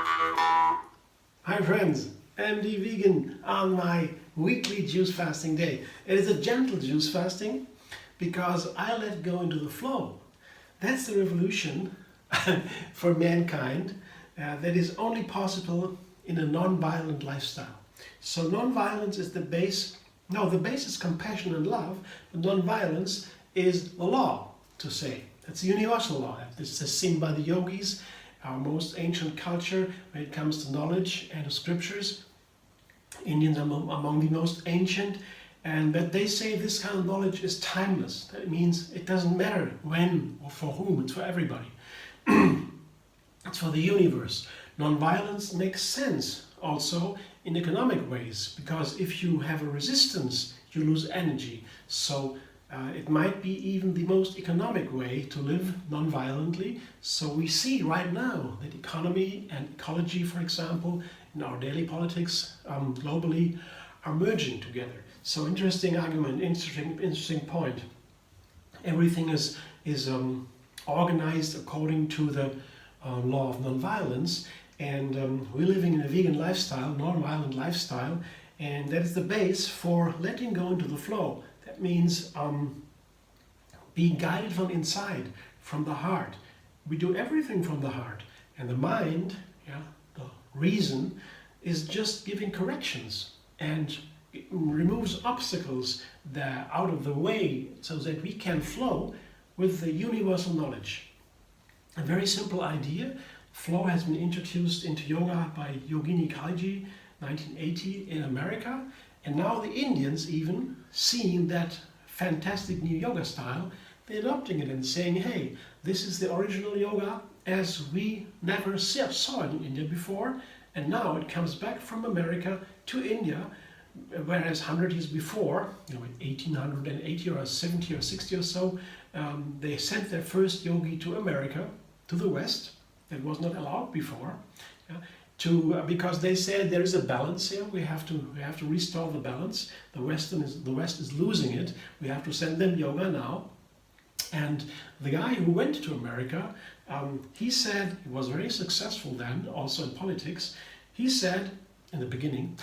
Hi friends, MD Vegan on my weekly juice fasting day. It is a gentle juice fasting because I let go into the flow. That's the revolution for mankind that is only possible in a non-violent lifestyle. So non-violence is the base. No, the base is compassion and love, but non-violence is the law, to say. It's a universal law. This is seen by the yogis, our most ancient culture when it comes to knowledge and to scriptures. Indians are among the most ancient, and that they say this kind of knowledge is timeless. That means it doesn't matter when or for whom, it's for everybody. It's for the universe. Non-violence makes sense also in economic ways, because if you have a resistance, you lose energy. So it might be even the most economic way to live non-violently. So we see right now that economy and ecology, for example, in our daily politics globally, are merging together. So interesting argument, interesting point. Everything is organized according to the law of non-violence, and we're living in a vegan lifestyle, non-violent lifestyle, and that is the base for letting go into the flow. That means being guided from inside, from the heart. We do everything from the heart, and the mind, the reason, is just giving corrections and it removes obstacles that are out of the way so that we can flow with the universal knowledge. A very simple idea. Flow has been introduced into yoga by Yogini Khalji, 1980 in America. And now the Indians, even seeing that fantastic new yoga style, they're adopting it and saying, hey, this is the original yoga as we never saw it in India before. And now it comes back from America to India, whereas 100 years before, in 1880 or 70 or 60 or so, they sent their first yogi to America, to the West. That was not allowed before. Because they said there is a balance here. We have to restore the balance. The West is losing it. We have to send them yoga now. And the guy who went to America, he said, he was very successful then, also in politics. He said in the beginning,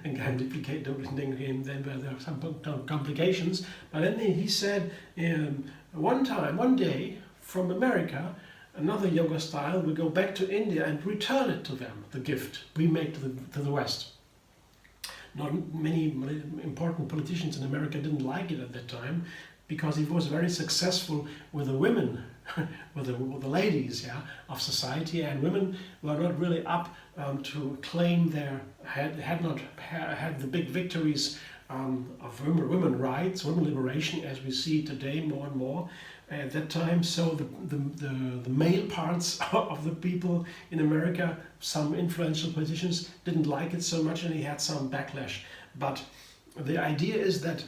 and I'm duplicating him then where there are some complications. But then he said, one day from America, another yoga style will go back to India and return it to them, the gift we make to the West. Not many important politicians in America didn't like it at that time, because he was very successful with the women, with the ladies of society, and women were not really up to claim had not had the big victories of women rights, women liberation, as we see today more and more at that time. So the male parts of the people in America, some influential politicians, didn't like it so much, and he had some backlash. But the idea is that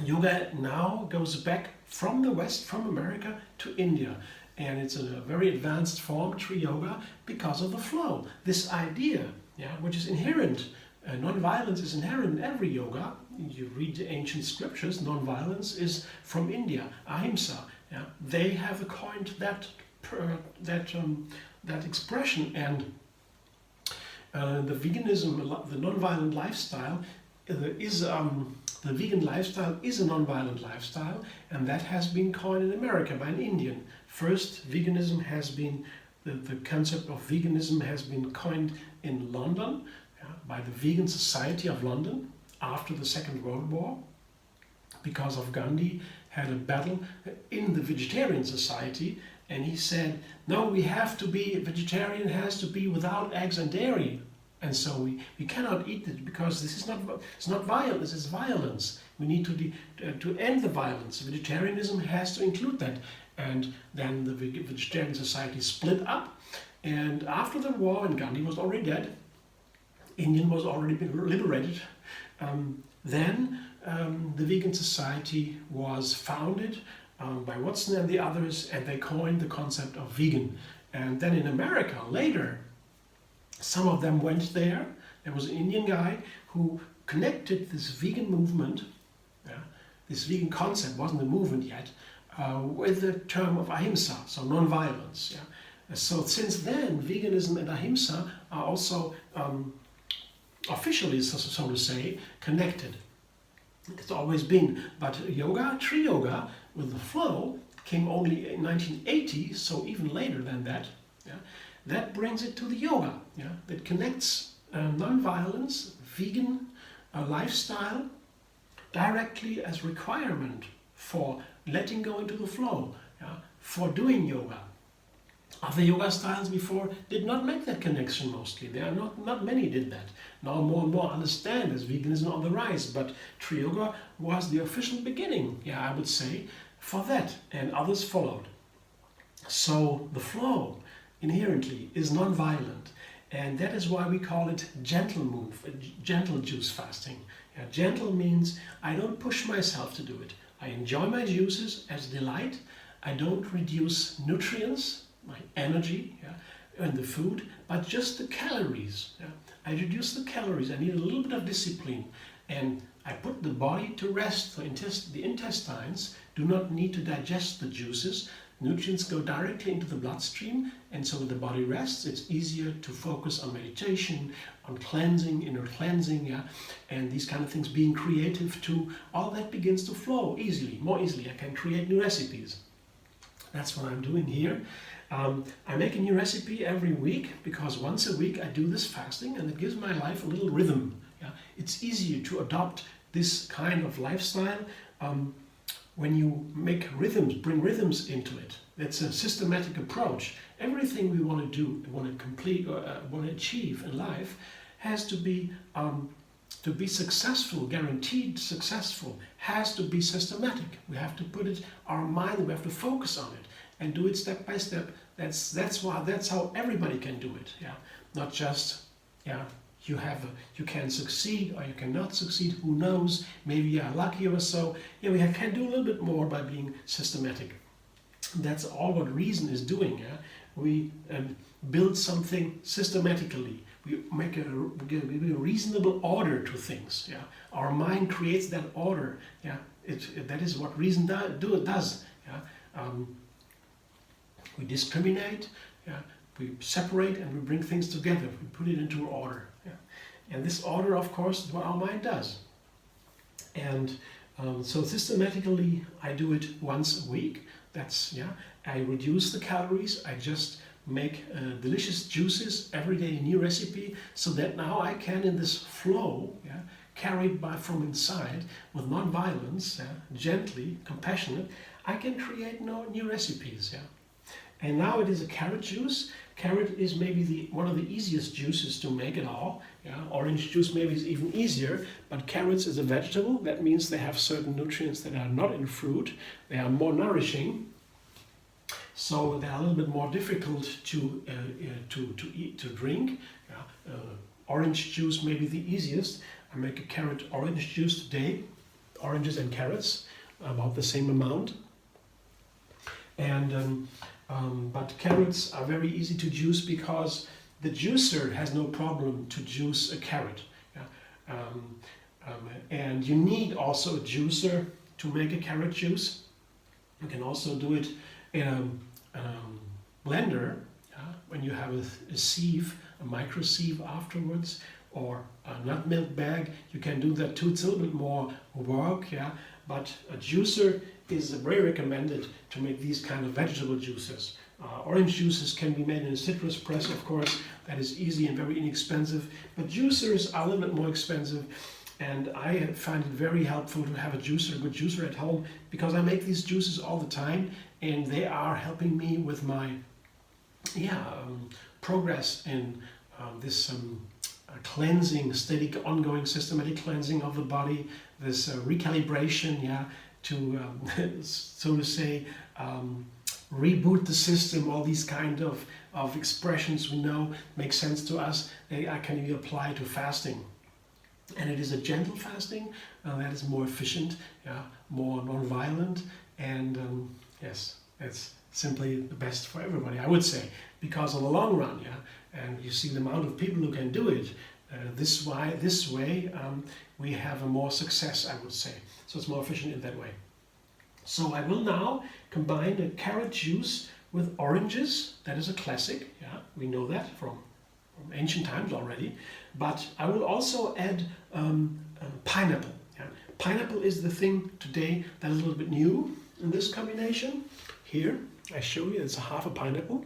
yoga now goes back from the West, from America to India, and it's a very advanced form, tree yoga, because of the flow. This idea, which is inherent. Non-violence is inherent in every yoga. You read the ancient scriptures, non-violence is from India, ahimsa. They have coined that expression, and the veganism, the non-violent lifestyle, the vegan lifestyle is a non-violent lifestyle, and that has been coined in America by an Indian. First, veganism has been, the concept of veganism has been coined in London, by the Vegan Society of London after the Second World War, because of Gandhi had a battle in the vegetarian society, and he said, no, we have to be, vegetarian has to be without eggs and dairy, and so we cannot eat it because this is not violence, this is violence. We need to end the violence. Vegetarianism has to include that. And then the vegetarian society split up, and after the war, and Gandhi was already dead, India was already been liberated, then the vegan society was founded by Watson and the others, and they coined the concept of vegan. And then in America, later, some of them went there. There was an Indian guy who connected this vegan movement, this vegan concept wasn't a movement yet, with the term of ahimsa, so non-violence. So since then, veganism and ahimsa are also officially, so to say, connected. It's always been, but yoga, tree yoga, with the flow, came only in 1980, so even later than that. Yeah, that brings it to the yoga. Yeah, that connects non-violence, vegan lifestyle, directly as requirement for letting go into the flow, yeah, for doing yoga. Other yoga styles before did not make that connection mostly. There are not many did that. Now more and more understand as veganism on the rise, but tree yoga was the official beginning, yeah, I would say, for that, and others followed. So the flow inherently is non-violent, and that is why we call it gentle move, gentle juice fasting. Yeah, gentle means I don't push myself to do it. I enjoy my juices as delight. I don't reduce nutrients, my energy, yeah, and the food, but just the calories. Yeah. I reduce the calories. I need a little bit of discipline, and I put the body to rest. The intestines do not need to digest the juices. Nutrients go directly into the bloodstream, and so when the body rests, it's easier to focus on meditation, on cleansing, inner cleansing, yeah, and these kind of things, being creative too. All that begins to flow easily, more easily. I can create new recipes. That's what I'm doing here. I make a new recipe every week because once a week I do this fasting, and it gives my life a little rhythm. Yeah? It's easier to adopt this kind of lifestyle when you make rhythms, bring rhythms into it. That's a systematic approach. Everything we want to do, want to complete, or want to achieve in life has to be successful, guaranteed successful, has to be systematic. We have to put it, our mind, we have to focus on it and do it step by step. That's how everybody can do it. Yeah, not just you can succeed or you cannot succeed. Who knows? Maybe you are lucky or so. Yeah, we can do a little bit more by being systematic. That's all what reason is doing. Yeah, we build something systematically. We make a reasonable order to things. Yeah, our mind creates that order. Yeah, that is what reason does. Yeah. We discriminate, yeah, we separate, and we bring things together. We put it into order. Yeah. And this order, of course, is what our mind does. And so systematically, I do it once a week. I reduce the calories. I just make delicious juices every day, a new recipe, so that now I can, in this flow, yeah, carried from inside with non-violence, yeah, gently, compassionate, I can create new recipes. Yeah. And now it is a carrot juice. Carrot is maybe one of the easiest juices to make at all. Yeah? Orange juice maybe is even easier, but carrots is a vegetable. That means they have certain nutrients that are not in fruit. They are more nourishing, so they are a little bit more difficult to eat, to drink. Yeah? Orange juice may be the easiest. I make a carrot orange juice today. Oranges and carrots, about the same amount. And but carrots are very easy to juice because the juicer has no problem to juice a carrot. Yeah? And you need also a juicer to make a carrot juice. You can also do it in a blender, yeah? When you have a sieve, a micro sieve afterwards, or a nut milk bag. You can do that too. It's a little bit more work, yeah. But a juicer is very recommended to make these kind of vegetable juices. Orange juices can be made in a citrus press, of course. That is easy and very inexpensive. But juicers are a little bit more expensive. And I find it very helpful to have a good juicer at home, because I make these juices all the time, and they are helping me with my progress in this cleansing, steady, ongoing, systematic cleansing of the body, this recalibration, to so to say, reboot the system. All these kind of expressions we know make sense to us. They can be applied to fasting. And it is a gentle fasting that is more efficient, more non-violent, and yes, it's simply the best for everybody, I would say, because in the long run, and you see the amount of people who can do it this way, we have a more success, I would say. So it's more efficient in that way. So I will now combine a carrot juice with oranges. That is a classic. Yeah, we know that from ancient times already. But I will also add pineapple. Yeah. Pineapple is the thing today that is a little bit new in this combination. Here, I show you, it's a half a pineapple.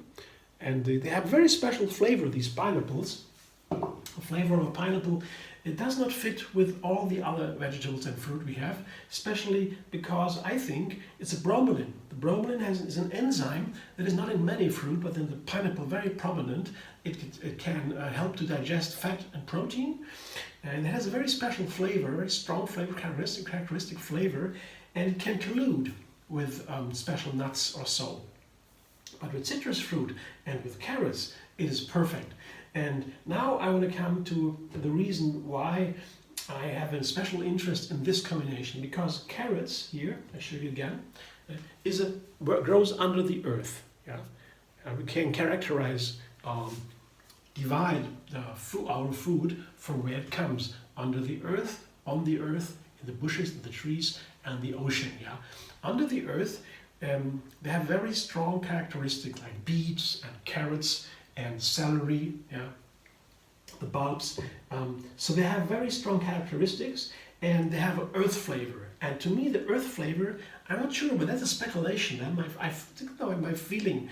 And they have very special flavor, these pineapples. The flavor of a pineapple, it does not fit with all the other vegetables and fruit we have, especially because I think it's a bromelain. The bromelain is an enzyme that is not in many fruit, but in the pineapple very prominent. It can help to digest fat and protein, and it has a very special flavor, very strong flavor, characteristic flavor, and it can collude with special nuts or so. But with citrus fruit and with carrots, it is perfect. And now I want to come to the reason why I have a special interest in this combination, because carrots here, I show you again, grows under the earth. Yeah, we can characterize, divide our food from where it comes: under the earth, on the earth, in the bushes, in the trees, and the ocean. Yeah, under the earth, they have very strong characteristics like beets and carrots and celery, yeah, the bulbs. So they have very strong characteristics, and they have an earth flavor. And to me, the earth flavor, I'm not sure, but that's a speculation. I think my feeling.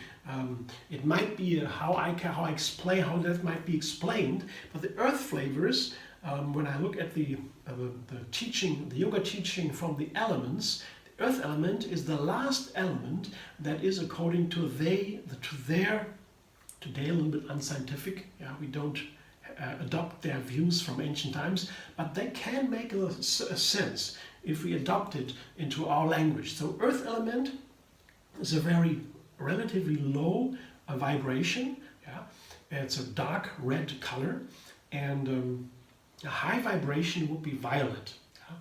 It might be how that might be explained. But the earth flavors, when I look at the teaching, the yoga teaching from the elements, the earth element is the last element that is according to their. Today a little bit unscientific. Yeah, we don't adopt their views from ancient times, but they can make a sense if we adopt it into our language. So earth element is a very relatively low vibration. Yeah, it's a dark red color, and a high vibration would be violet. Yeah?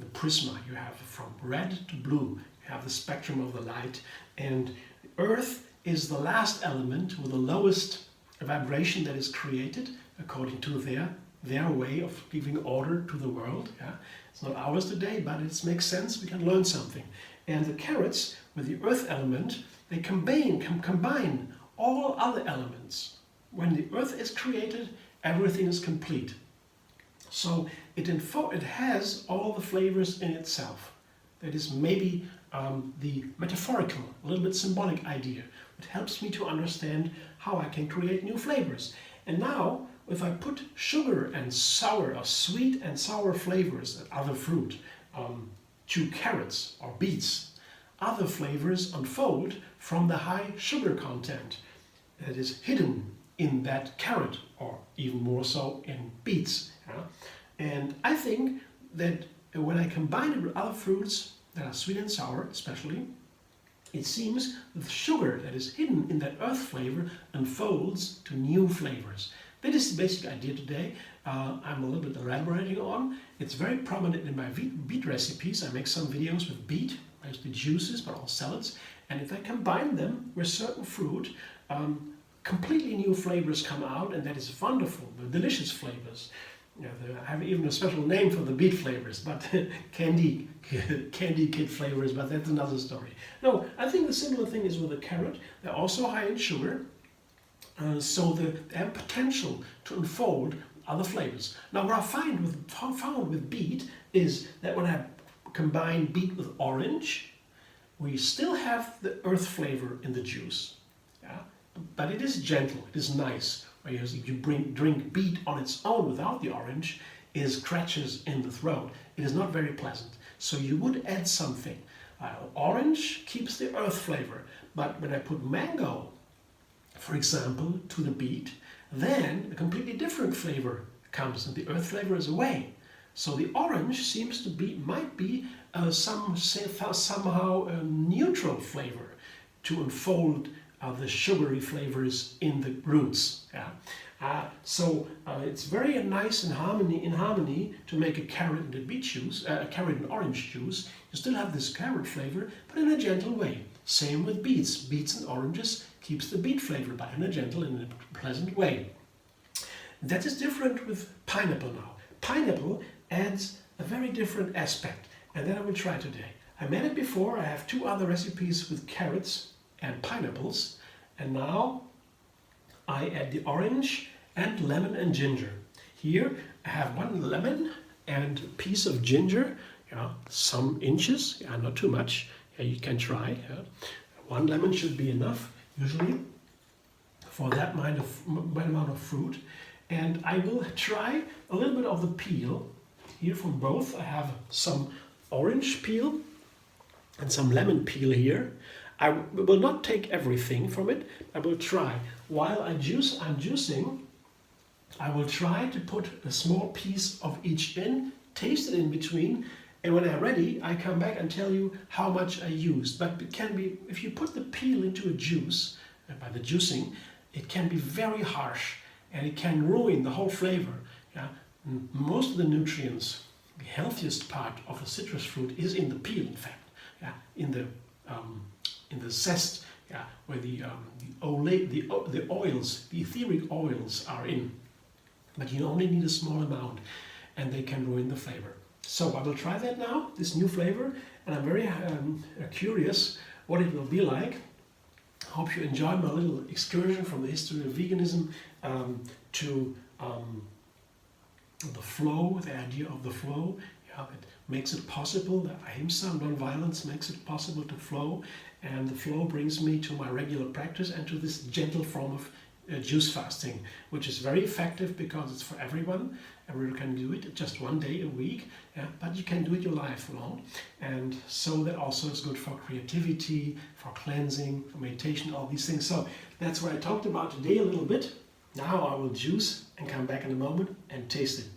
The prisma you have from red to blue. You have the spectrum of the light, and earth is the last element with the lowest vibration that is created according to their way of giving order to the world. Yeah? It's not ours today, but it makes sense. We can learn something. And the carrots with the earth element, they combine all other elements. When the earth is created, everything is complete. So it has all the flavors in itself. That is maybe the metaphorical, a little bit symbolic idea. It helps me to understand how I can create new flavors. And now, if I put sugar and sour or sweet and sour flavors and other fruit to carrots or beets, other flavors unfold from the high sugar content that is hidden in that carrot, or even more so in beets. Yeah? And I think that when I combine it with other fruits that are sweet and sour especially, it seems that the sugar that is hidden in that earth flavor unfolds to new flavors. That is the basic idea today. I'm a little bit elaborating on. It's very prominent in my beet recipes. I make some videos with beet, mostly juices, but all salads. And if I combine them with certain fruit, completely new flavors come out, and that is wonderful. The delicious flavors. You know, I have even a special name for the beet flavors, but candy kid flavors, but that's another story. No, I think the similar thing is with the carrot. They're also high in sugar, so they have potential to unfold other flavors. Now, what I found with beet is that when I combine beet with orange, we still have the earth flavor in the juice. Yeah? But it is gentle, it is nice. Whereas if you drink beet on its own without the orange, it scratches in the throat. It is not very pleasant. So you would add something. Orange keeps the earth flavor, but when I put mango, for example, to the beet, then a completely different flavor comes, and the earth flavor is away. So the orange seems to might be somehow a neutral flavor to unfold the sugary flavors in the roots. Yeah? So it's very nice in harmony to make a carrot and a beet juice, a carrot and orange juice. You still have this carrot flavor, but in a gentle way. Same with beets. Beets and oranges keeps the beet flavor, but in a gentle and a pleasant way. That is different with pineapple now. Pineapple adds a very different aspect, and that I will try today. I made it before. I have 2 other recipes with carrots and pineapples. And now I add the orange and lemon and ginger. Here I have 1 lemon and a piece of ginger, some inches, not too much. You can try. 1 lemon should be enough, usually, for that amount of fruit. And I will try a little bit of the peel. Here from both, I have some orange peel and some lemon peel here. I will not take everything from it. I will try. While I'm juicing, I will try to put a small piece of each in, taste it in between, and when I'm ready, I come back and tell you how much I used. But it can be, if you put the peel into a juice, by the juicing, it can be very harsh and it can ruin the whole flavor. Most of the nutrients, the healthiest part of a citrus fruit is in the peel, in fact, in the zest, where the oils, the etheric oils are in. But you only need a small amount and they can ruin the flavor. So I will try that now, this new flavor, and I'm very curious what it will be like. Hope you enjoyed my little excursion from the history of veganism to the flow, the idea of the flow. It makes it possible, the ahimsa, non-violence, makes it possible to flow, and the flow brings me to my regular practice and to this gentle form of juice fasting, which is very effective because it's for everyone. Everyone can do it just 1 day a week, but you can do it your life long. And so that also is good for creativity, for cleansing, for meditation, all these things. So that's what I talked about today a little bit. Now I will juice and come back in a moment and taste it.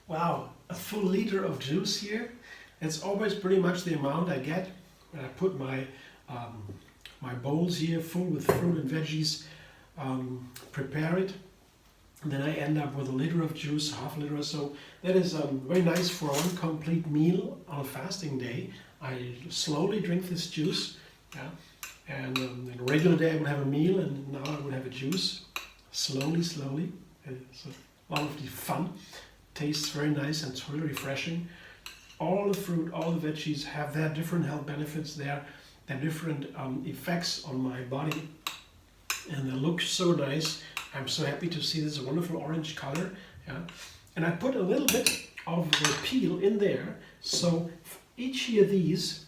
Wow, a full liter of juice here. It's always pretty much the amount I get when I put my my bowls here full with fruit and veggies, prepare it, and then I end up with a liter of juice, half a liter or so. That is very nice for one complete meal on a fasting day. I slowly drink this juice, and in a regular day I would have a meal, and now I would have a juice, slowly. It's a lot of fun. Tastes very nice and it's really refreshing. All the fruit, all the veggies have their different health benefits, their different effects on my body, and they look so nice. I'm so happy to see this wonderful orange color. And I put a little bit of the peel in there, so each of these,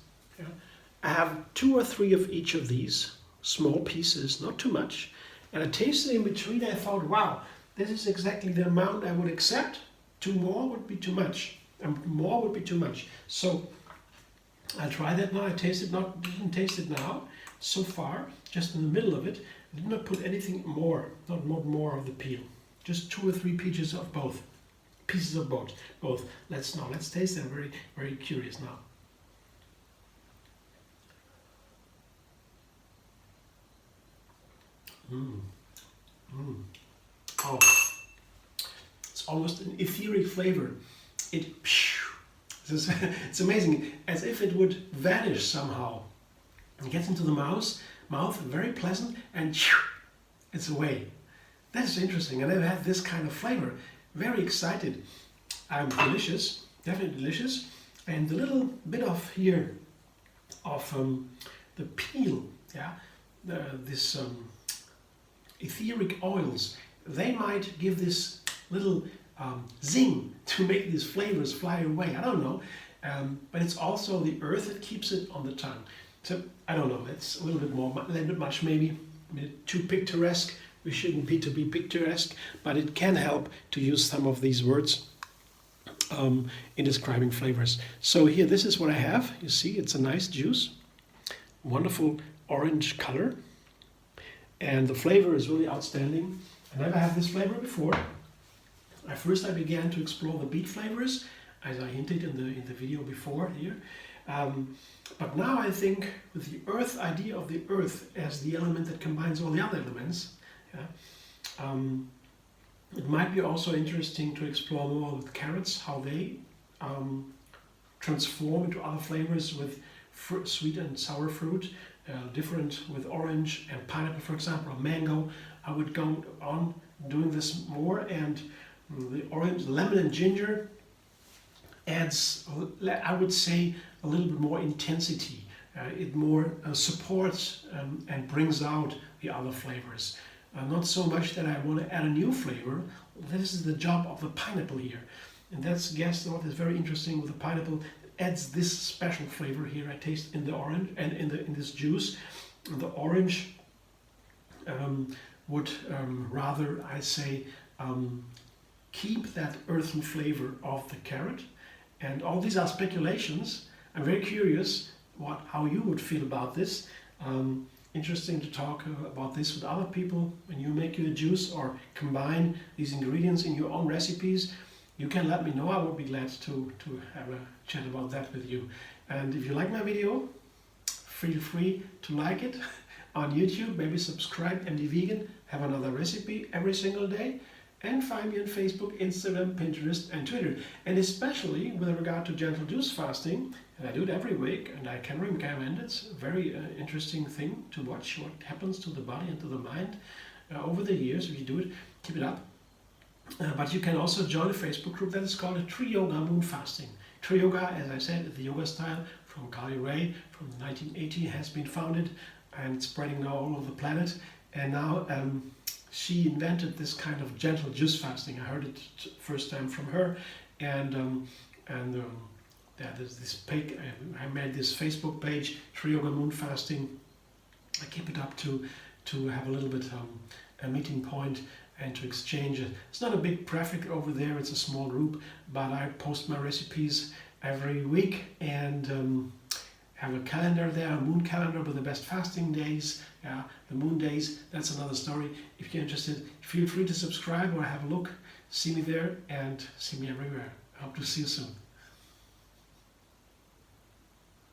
I have 2 or 3 of each of these small pieces, not too much, and I tasted in between. I thought, wow, this is exactly the amount I would accept. 2 more would be too much. More would be too much. So I tried that now. I didn't taste it now. So far, just in the middle of it, I did not put anything more, not more of the peel. Just 2 or 3 pieces of both. Both. Let's taste them. Very, very curious now. Oh, it's almost an etheric flavor. It's amazing, as if it would vanish somehow. It gets into the mouth, very pleasant, and it's away. That's interesting. I never had this kind of flavor. Very excited. Delicious, definitely delicious. And a little bit of here of the peel, this etheric oils, they might give this little zing to make these flavors fly away. I don't know, but it's also the earth that keeps it on the tongue. So I don't know. It's a little bit much maybe, too picturesque. We shouldn't be to be picturesque, but it can help to use some of these words in describing flavors. So here, this is what I have. You see, it's a nice juice, wonderful orange color, and the flavor is really outstanding. I never had this flavor before. At first I began to explore the beet flavors, as I hinted in the video before here. But now I think with the earth idea of the earth as the element that combines all the other elements, it might be also interesting to explore more with carrots, how they transform into other flavors with sweet and sour fruit, different with orange and pineapple, for example, or mango. I would go on doing this more, and the orange, lemon and ginger, adds, I would say, a little bit more intensity. It more supports and brings out the other flavors. Not so much that I want to add a new flavor. This is the job of the pineapple here. And that's, guess what is very interesting with the pineapple. It adds this special flavor here I taste in the orange and in this juice. The orange would rather, I say, keep that earthen flavor of the carrot. And all these are speculations. I'm very curious how you would feel about this. Interesting to talk about this with other people when you make your juice or combine these ingredients in your own recipes. You can let me know. I would be glad to have a chat about that with you. And if you like my video, feel free to like it on YouTube. Maybe subscribe, MD Vegan. Have another recipe every single day. And find me on Facebook, Instagram, Pinterest, and Twitter. And especially with regard to gentle juice fasting, and I do it every week, and I can recommend it. It's a very interesting thing to watch what happens to the body and to the mind over the years. If you do it, keep it up. But you can also join a Facebook group that is called a Tree Yoga Moon Fasting. Tree Yoga, as I said, is the yoga style from Carly Rae from 1980, has been founded and spreading now all over the planet. And now she invented this kind of gentle juice fasting. I heard it first time from her, and yeah, there's this page. I made this Facebook page, Tree Yoga Moon Fasting. I keep it up to have a little bit a meeting point and to exchange it. It's not a big traffic over there. It's a small group, but I post my recipes every week and have a calendar there, a moon calendar with the best fasting days, the moon days. That's another story. If you're interested, feel free to subscribe or have a look. See me there and see me everywhere. I hope to see you soon.